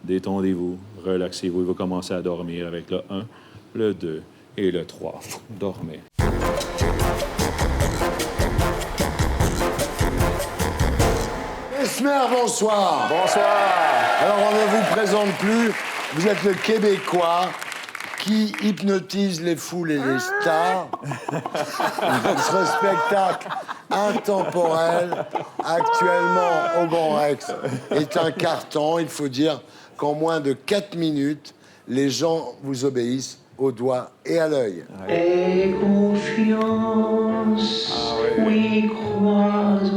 détendez-vous, relaxez-vous. Il va commencer à dormir avec le 1, le 2 et le 3. Dormez. Mesmer, bonsoir. Bonsoir. Alors, on ne vous présente plus. Vous êtes le Québécois qui hypnotise les foules et les stars. Votre spectacle intemporel, actuellement au Grand Rex, est un carton. Il faut dire qu'en moins de 4 minutes, les gens vous obéissent au doigt et à l'œil. Aie confiance, oui, crois en moi.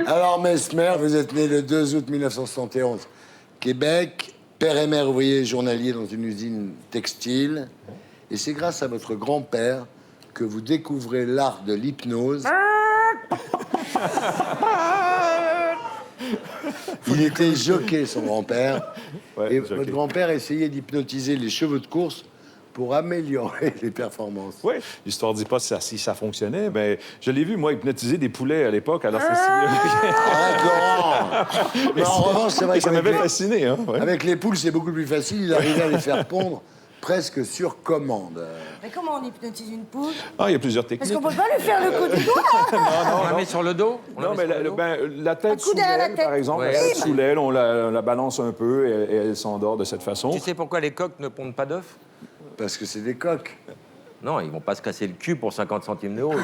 Alors, Mesmer, vous êtes né le 2 août 1971, Québec, père et mère ouvrier journalier dans une usine textile. Et c'est grâce à votre grand-père que vous découvrez l'art de l'hypnose. Il était jockey, son grand-père. Ouais, Et jockey. votre grand-père essayait d'hypnotiser les chevaux de course pour améliorer les performances. Oui, l'histoire ne dit pas si ça fonctionnait. Ben, je l'ai vu, moi, hypnotiser des poulets à l'époque. Alors, Arrête, Laurent. Mais en revanche, c'est vrai ça m'avait qu'avec fasciné. Hein? Ouais. avec les poules, c'est beaucoup plus facile. Il arrivait à les faire pondre presque sur commande. Mais comment on hypnotise une poule? Ah, il y a plusieurs techniques. Parce qu'on peut pas lui faire le coup du doigt. On la met sur le dos? Non, mais la tête Un coup sous derrière la l'aile, tête. par exemple, Ouais. la tête sous l'aile, on la balance un peu et elle s'endort de cette façon. Tu sais pourquoi les coqs ne pondent pas d'œufs? Parce que c'est des coqs. Non, ils vont pas se casser le cul pour 50 centimes d'euros.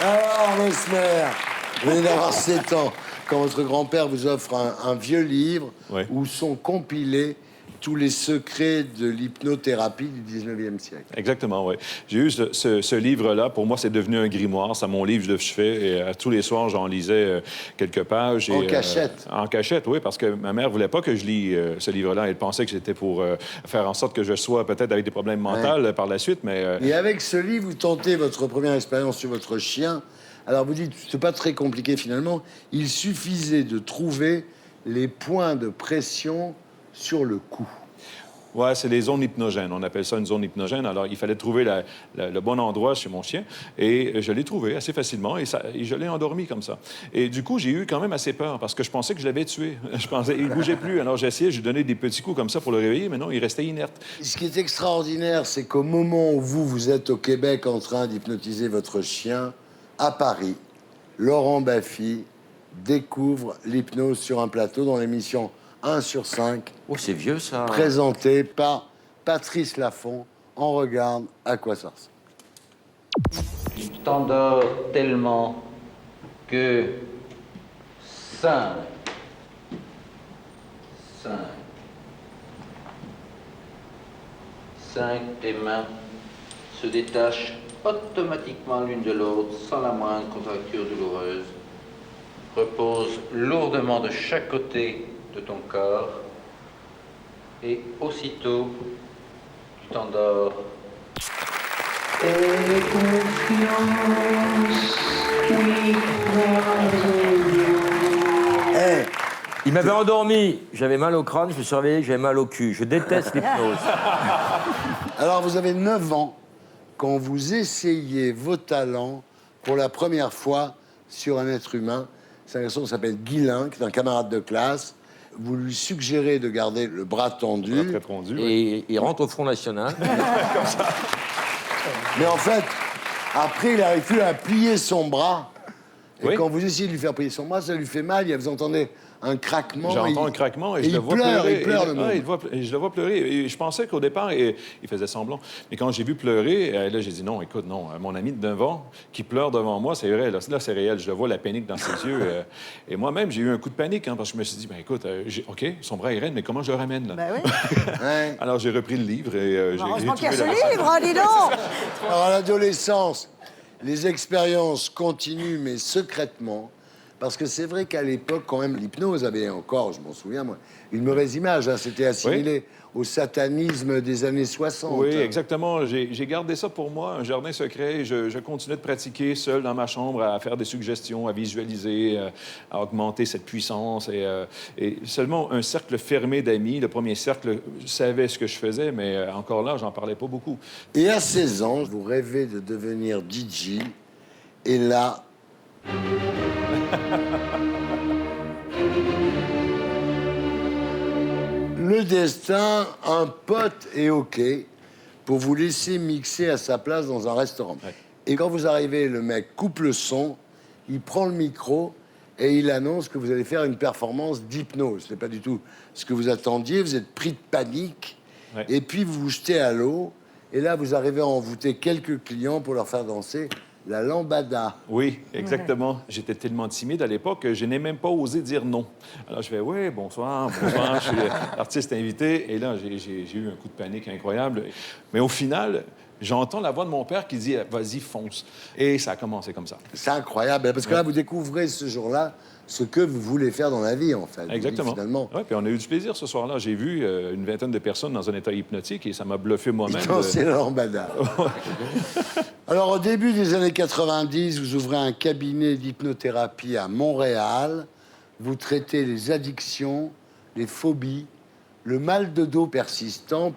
Alors, Mesmer, vous venez d'avoir 7 ans quand votre grand-père vous offre un vieux livre Ouais. où sont compilés tous les secrets de l'hypnothérapie du 19e siècle. Exactement, oui. J'ai eu ce livre-là. Pour moi, c'est devenu un grimoire. C'est mon livre de chevet. Et tous les soirs, j'en lisais quelques pages. En cachette? En cachette, oui, parce que ma mère voulait pas que je lis ce livre-là. Elle pensait que c'était pour faire en sorte que je sois peut-être avec des problèmes mentaux par la suite, mais... Et avec ce livre, vous tentez votre première expérience sur votre chien. Alors vous dites, c'est pas très compliqué finalement. Il suffisait de trouver les points de pression sur le cou. Ouais, c'est les zones hypnogènes. On appelle ça une zone hypnogène. Alors, il fallait trouver le bon endroit chez mon chien. Et je l'ai trouvé assez facilement et je l'ai endormi comme ça. Et du coup, j'ai eu quand même assez peur parce que je pensais que je l'avais tué. Je pensais il bougeait plus. Alors, j'ai essayé, je lui donnais des petits coups comme ça pour le réveiller, mais non, il restait inerte. Ce qui est extraordinaire, c'est qu'au moment où vous êtes au Québec en train d'hypnotiser votre chien, à Paris, Laurent Baffy découvre l'hypnose sur un plateau dans l'émission 1 sur 5, Oh, c'est vieux, ça. présentée par Patrice Laffont. On regarde à quoi ça ressemble. Tu t'endors tellement que 5, tes mains se détachent automatiquement l'une de l'autre sans la moindre contracture douloureuse. Repose lourdement de chaque côté de ton corps et aussitôt tu t'endors. Aie confiance, oui, crois en moi. Eh, Il m'avait endormi. J'avais mal au crâne, je me suis réveillé, j'avais mal au cul. Je déteste l'hypnose. alors vous avez 9 ans quand vous essayez vos talents pour la première fois sur un être humain. C'est un garçon qui s'appelle Guilain, qui est un camarade de classe. Vous lui suggérez de garder le bras tendu. Très fondu. Ouais. Et il rentre au Front National. Mais en fait, après, il n'arrive plus à plier son bras. Et Oui. quand vous essayez de lui faire plier son bras, ça lui fait mal. Vous entendez un craquement. J'entends un craquement et je il le vois pleure, pleurer. il pleure, le Ah, môme. je le vois pleurer. Et je pensais qu'au départ, il faisait semblant. Mais quand j'ai vu pleurer, là, j'ai dit non, écoute, non. Mon ami de 9 ans qui pleure devant moi, c'est vrai. Là, c'est réel. Je le vois, la panique dans ses yeux. Et moi-même, j'ai eu un coup de panique parce que je me suis dit, ben écoute, OK, son bras est raide, mais comment je le ramène, là? Ben oui. Ouais. Alors, j'ai repris le livre et j'ai Heureusement qu'il y a trouvé ce la- livre, dis donc. Alors, à l'adolescence, les expériences continuent, mais secrètement. Parce que c'est vrai qu'à l'époque, quand même, l'hypnose avait encore, je m'en souviens, moi, une mauvaise image. Hein. C'était assimilé au satanisme des années 60. Oui, exactement. J'ai gardé ça pour moi, un jardin secret. Je continuais de pratiquer seul dans ma chambre, à faire des suggestions, à visualiser, à augmenter cette puissance. Et seulement un cercle fermé d'amis, le premier cercle, savait ce que je faisais, mais encore là, j'en parlais pas beaucoup. Et à 16 ans, vous rêvez de devenir DJ Et là... Le destin, un pote est OK pour vous laisser mixer à sa place dans un restaurant. Ouais. Et quand vous arrivez, le mec coupe le son, il prend le micro et il annonce que vous allez faire une performance d'hypnose. Ce n'est pas du tout ce que vous attendiez, vous êtes pris de panique. Ouais. Et puis vous vous jetez à l'eau. Et là, vous arrivez à envoûter quelques clients pour leur faire danser la lambada. Oui, exactement. J'étais tellement timide à l'époque que je n'ai même pas osé dire non. Alors, je fais, oui, bonsoir, bonsoir, je suis l'artiste invité. Et là, j'ai eu un coup de panique incroyable. Mais au final, j'entends la voix de mon père qui dit, vas-y, fonce. Et ça a commencé comme ça. C'est incroyable, parce que là, vous découvrez ce jour-là ce que vous voulez faire dans la vie, en fait. Exactement. Finalement. Oui, puis on a eu du plaisir ce soir-là. J'ai vu une vingtaine de personnes dans un état hypnotique et ça m'a bluffé moi-même. C'est la lambada. Alors, au début des années 90, vous ouvrez un cabinet d'hypnothérapie à Montréal. Vous traitez les addictions, les phobies, le mal de dos persistant.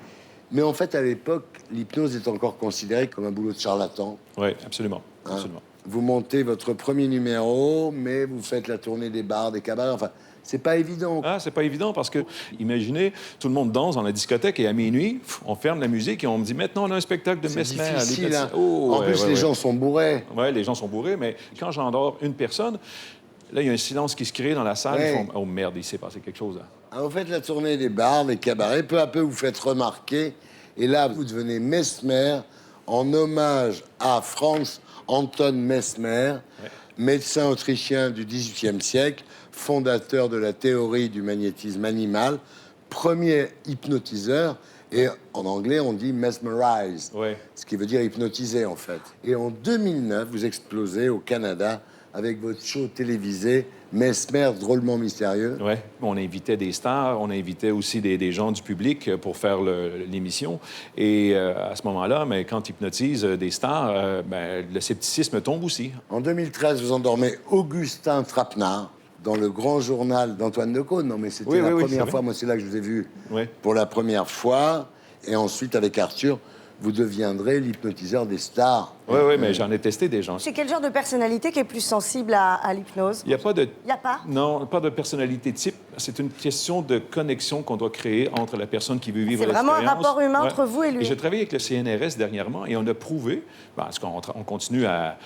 Mais en fait, à l'époque, l'hypnose est encore considérée comme un boulot de charlatan. Oui, absolument. Hein. Absolument. Vous montez votre premier numéro, mais vous faites la tournée des bars, des cabarets. Enfin, c'est pas évident. Ah, c'est pas évident parce que, imaginez, tout le monde danse dans la discothèque et à minuit, on ferme la musique et on me dit maintenant on a un spectacle de C'est Mesmer. difficile. Hein. Oh, En plus, les gens sont bourrés. Oui, les gens sont bourrés, mais quand j'endors une personne, là, il y a un silence qui se crée dans la salle. Ouais. Ils font, oh merde, il s'est passé quelque chose. Là. Alors, vous faites la tournée des bars, des cabarets. Peu à peu, vous faites remarquer. Et là, vous devenez Mesmer en hommage à Franz Anton Mesmer, médecin autrichien du XVIIIe siècle, fondateur de la théorie du magnétisme animal, premier hypnotiseur. Et en anglais, on dit mesmerized, Ouais. ce qui veut dire hypnotiser, en fait. Et en 2009, vous explosez au Canada avec votre show télévisé Mesmer drôlement mystérieux. Oui, on invitait des stars, on invitait aussi des gens du public pour faire l'émission. Et à ce moment-là, mais quand ils hypnotisent des stars, le scepticisme tombe aussi. En 2013, vous endormez Augustin Trapenard dans le grand journal d'Antoine Decaune. Non, mais c'était Oui, la oui, oui, première c'est fois. vrai. Moi, c'est là que je vous ai vu Oui. pour la première fois. Et ensuite, avec Arthur, vous deviendrez l'hypnotiseur des stars. Oui, oui, mais j'en ai testé des gens. C'est quel genre de personnalité qui est plus sensible à l'hypnose? Il n'y a pas de... Il n'y a pas? Non, pas de personnalité type. C'est une question de connexion qu'on doit créer entre la personne qui veut vivre C'est l'expérience. vraiment un rapport humain entre vous et lui. Et j'ai travaillé avec le CNRS dernièrement et on a prouvé, parce qu'on continue à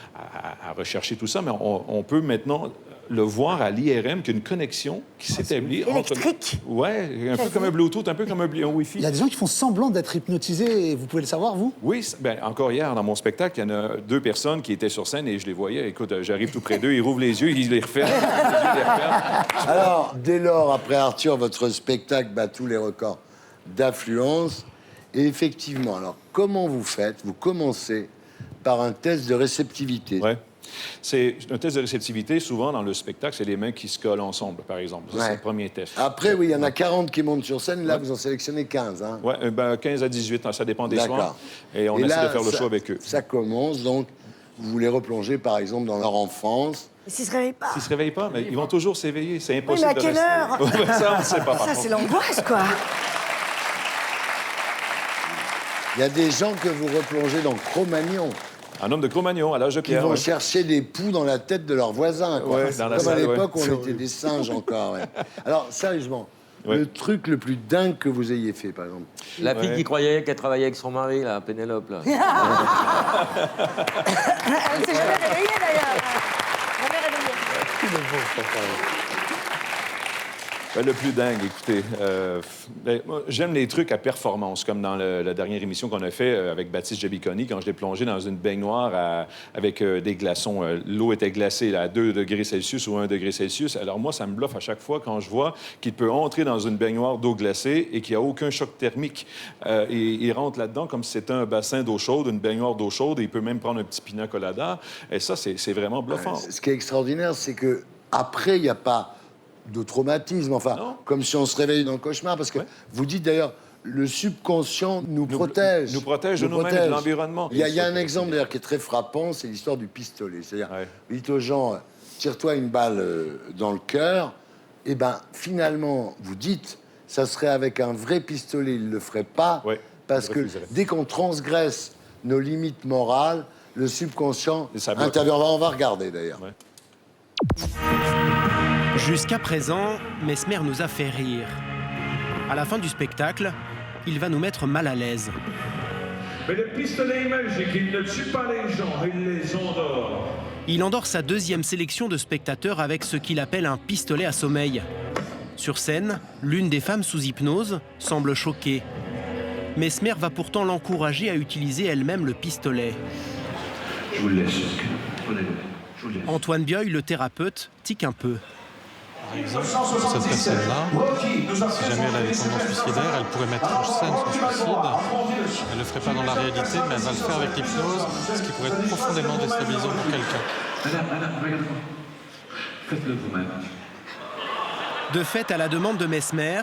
rechercher tout ça, mais on peut maintenant le voir à l'IRM qu'il y a une connexion qui s'établit entre... Électrique. Oui, un peu comme un Bluetooth, un peu comme un Wi-Fi. Il y a des gens qui font semblant d'être hypnotisés et vous pouvez le savoir, vous? Oui, encore hier, dans mon spectacle, il y en a 2 personnes qui étaient sur scène et je les voyais. Écoute, j'arrive tout près d'eux, ils rouvrent les yeux, ils les referment. Les yeux les referment. Alors, dès lors, après Arthur, votre spectacle bat tous les records d'affluence. Et effectivement, alors, comment vous faites? Vous commencez par un test de réceptivité. Ouais. C'est un test de réceptivité. Souvent, dans le spectacle, c'est les mains qui se collent ensemble, par exemple. Ça, Ouais. c'est le premier test. Après, oui, il y en a 40 qui montent sur scène. Là, vous en sélectionnez 15. Hein. Oui, 15 à 18, ça dépend des D'accord. soirs. Et on Et essaie là, de faire le ça- choix avec eux. Ça commence, donc, vous les replongez, par exemple, dans leur enfance. Et s'ils se réveillent pas? S'ils ne se réveillent pas, mais ils vont toujours s'éveiller. C'est Oui, impossible mais à de quelle rester. heure? Ça, on ne sait pas. par Ça, contre. c'est l'angoisse, quoi. Il y a des gens que vous replongez dans Cro-Magnon, Un homme de Cro-Magnon, à l'âge de qui pierre. vont ouais. chercher des poux dans la tête de leurs voisins. Quoi. Ouais, dans la Comme à salle, l'époque où ouais. on était des singes encore. Ouais. Alors, sérieusement, Ouais. le truc le plus dingue que vous ayez fait, par exemple. La fille Ouais. qui croyait qu'elle travaillait avec son mari, là, Pénélope, là. Elle s'est jamais réveillée, d'ailleurs. Jamais réveillée. Le plus dingue, écoutez. Moi, j'aime les trucs à performance, comme dans la dernière émission qu'on a fait avec Baptiste Jabiconi, quand je l'ai plongé dans une baignoire avec des glaçons. L'eau était glacée là, à 2 degrés Celsius ou 1 degré Celsius. Alors moi, ça me bluffe à chaque fois quand je vois qu'il peut entrer dans une baignoire d'eau glacée et qu'il n'y a aucun choc thermique. Et il rentre là-dedans comme si c'était un bassin d'eau chaude, une baignoire d'eau chaude, et il peut même prendre un petit pina colada. Et ça, c'est vraiment bluffant. Ce qui est extraordinaire, c'est que après, il n'y a pas de traumatisme. Enfin, Non. comme si on se réveillait dans le cauchemar. Parce que vous dites d'ailleurs, le subconscient nous protège. nous protège de nous-mêmes et de protège. l'environnement. Il y a un exemple d'ailleurs qui est très frappant, c'est l'histoire du pistolet. C'est-à-dire, Ouais. vous dites aux gens, tire-toi une balle dans le cœur. Et ben finalement, vous dites, ça serait avec un vrai pistolet, il ne le ferait pas. Ouais, Parce il que refuserait. dès qu'on transgresse nos limites morales, le subconscient Et ça bloque. intervient. On va regarder d'ailleurs. Ouais. Jusqu'à présent, Mesmer nous a fait rire. À la fin du spectacle, il va nous mettre mal à l'aise. Mais le pistolet est magique, il ne tue pas les gens, il les endort. Il endort sa deuxième sélection de spectateurs avec ce qu'il appelle un pistolet à sommeil. Sur scène, l'une des femmes sous hypnose semble choquée. Mesmer va pourtant l'encourager à utiliser elle-même le pistolet. Je vous le laisse, prenez-le, je vous le laisse. Antoine Bioy, le thérapeute, tique un peu. Par exemple, cette personne-là, si jamais elle a des tendances suicidaires, elle pourrait mettre en scène son suicide. Elle ne le ferait pas dans la réalité, mais elle va le faire avec l'hypnose, ce qui pourrait être profondément déstabilisant pour quelqu'un. Madame, regardez-moi. Faites-le vous-même. De fait, à la demande de Mesmer,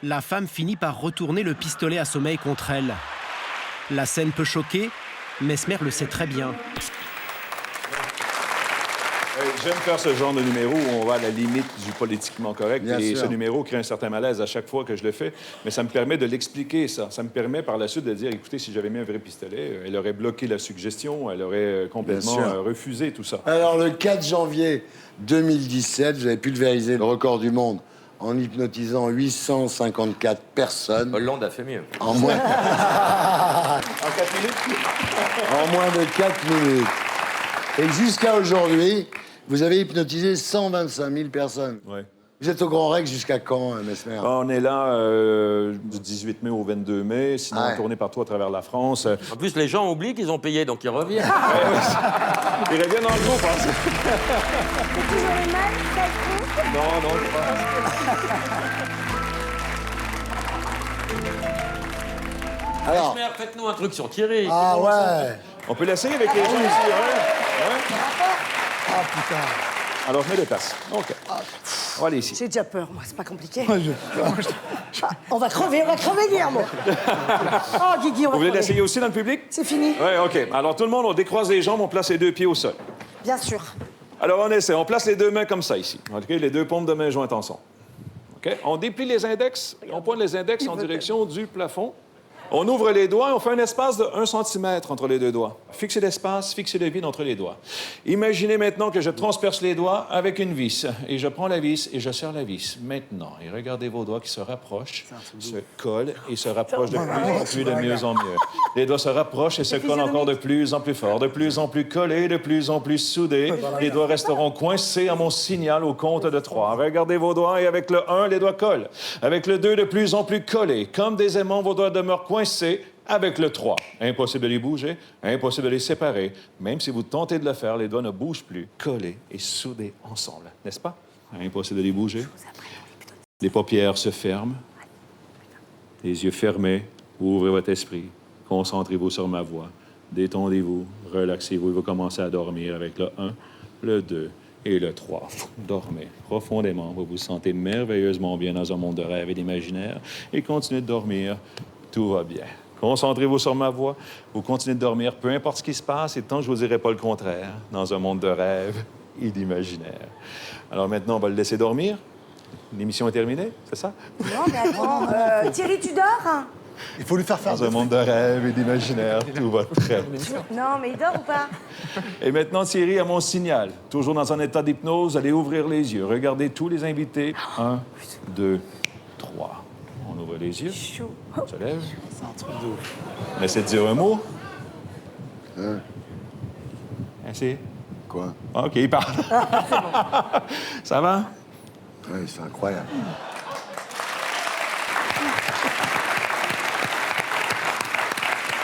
la femme finit par retourner le pistolet à sommeil contre elle. La scène peut choquer, Mesmer le sait très bien. J'aime faire ce genre de numéro où on va à la limite du politiquement correct. Bien et sûr. ce numéro crée un certain malaise à chaque fois que je le fais. Mais ça me permet de l'expliquer, ça. Ça me permet par la suite de dire, écoutez, si j'avais mis un vrai pistolet, elle aurait bloqué la suggestion, elle aurait complètement Bien sûr. refusé tout ça. Alors, le 4 janvier 2017, vous avez pulvérisé le record du monde en hypnotisant 854 personnes Hollande a fait mieux. en moins, En 4 minutes? en moins de 4 minutes. Et jusqu'à aujourd'hui, vous avez hypnotisé 125 000 personnes. Oui. Vous êtes au Grand Rex jusqu'à quand, Mesmer? On est là du 18 mai au 22 mai, sinon Ouais. tourné partout à travers la France. En plus, les gens oublient qu'ils ont payé, donc ils reviennent. Ils reviennent dans le groupe, hein. C'est toujours les mêmes, ça se trouve. Non, pas. Alors, Mesmer, faites-nous un truc sur Thierry. ah ouais. On peut l'essayer avec les gens ici, ouais? Ah putain. Alors, je me déplace. OK. On va aller ici. J'ai déjà peur, moi, c'est pas compliqué. Ah, on va crever, Guillermo. Oh, Guigui, on va Vous voulez crever. l'essayer aussi dans le public? C'est fini, Oui, OK. Alors, tout le monde, on décroise les jambes, on place les deux pieds au sol. bien sûr. Alors, on essaie. On place les deux mains comme ça, ici. OK? Les deux paumes de main jointes ensemble. OK? On déplie les index. On pointe les index en direction du plafond. On ouvre les doigts et on fait un espace de 1 cm entre les deux doigts. Fixez l'espace, fixez le vide entre les doigts. Imaginez maintenant que je transperce les doigts avec une vis. Et je prends la vis et je serre la vis. Maintenant, et regardez vos doigts qui se rapprochent, se collent et se rapprochent de plus en plus, de mieux en mieux. Les doigts se rapprochent et se collent encore de plus en plus fort, de plus en plus collés, de plus en plus soudés. Les doigts resteront coincés à mon signal au compte de 3. Regardez vos doigts et avec le 1, les doigts collent. Avec le 2, de plus en plus collés. Comme des aimants, vos doigts demeurent coincés avec le 3. Impossible de les bouger, impossible de les séparer. Même si vous tentez de le faire, les doigts ne bougent plus, collés et soudés ensemble. N'est-ce pas? Impossible de les bouger. Les paupières se ferment. Les yeux fermés. Ouvrez votre esprit. Concentrez-vous sur ma voix. Détendez-vous, relaxez-vous et vous commencez à dormir avec le 1, le 2 et le 3. Dormez profondément. Vous vous sentez merveilleusement bien dans un monde de rêve et d'imaginaire et continuez de dormir. Tout va bien. Concentrez-vous sur ma voix. Vous continuez de dormir, peu importe ce qui se passe, et tant que je ne vous dirai pas le contraire, dans un monde de rêve et d'imaginaire. Alors maintenant, on va le laisser dormir. L'émission est terminée, c'est ça? Non, mais attends, Thierry, tu dors? Il faut lui faire faire Dans un monde de rêve et d'imaginaire, tout va très bien. Non, mais il dort ou pas? Et maintenant, Thierry, à mon signal, toujours dans un état d'hypnose, allez ouvrir les yeux. Regardez tous les invités. 1, 2, 3. On ouvre les yeux. Chaud. On se lève. On essaie de dire un mot. Assez. Quoi? OK, il parle. Ça va? Oui, c'est incroyable.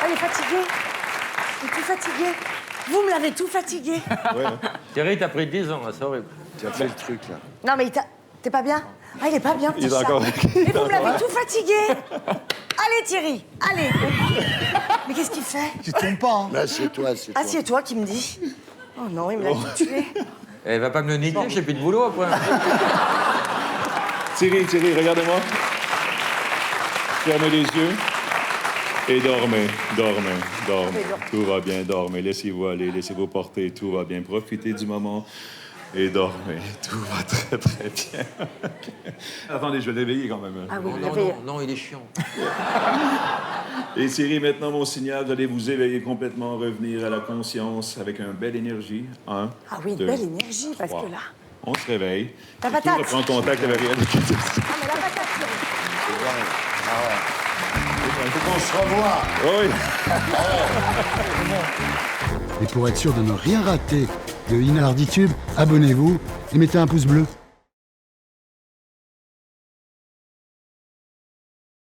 Ah, il est fatigué. Il est tout fatigué. Vous me l'avez tout fatigué. Ouais. Thierry, t'as pris 10 ans, là, c'est horrible. Tu as fait le truc, là. Non, mais t'es pas bien? Ah, il est pas bien, petit Il est chat. encore- Mais vous me l'avez tout fatigué. Allez, Thierry, allez. Mais qu'est-ce qu'il fait? Tu te trompes pas, hein. Là, c'est toi, c'est toi. Assieds-toi, qui me dit. Oh non, il me l'a tout tué. Elle va pas me le niquer, j'ai plus de boulot après. Thierry, regardez-moi. Fermez les yeux. Et dormez. Tout va bien, dormez. Laissez-vous aller, laissez-vous porter. Tout va bien. Profitez du moment. Et dormez. Tout va très, très bien. Attendez, je vais l'éveiller quand même. Ah oui, Non, non, non, il est chiant. Et Thierry, maintenant, mon signal, vous allez vous éveiller complètement, revenir à la conscience avec une belle énergie. 1, Ah oui, une 2, belle énergie, parce 3. que là... On se réveille. La Et tout patate. reprend contact avec la réalité. Ah, mais la patate, Thierry. Il faut qu'on se revoie. Oui. Et pour être sûr de ne rien rater de Inarditube, abonnez-vous et mettez un pouce bleu.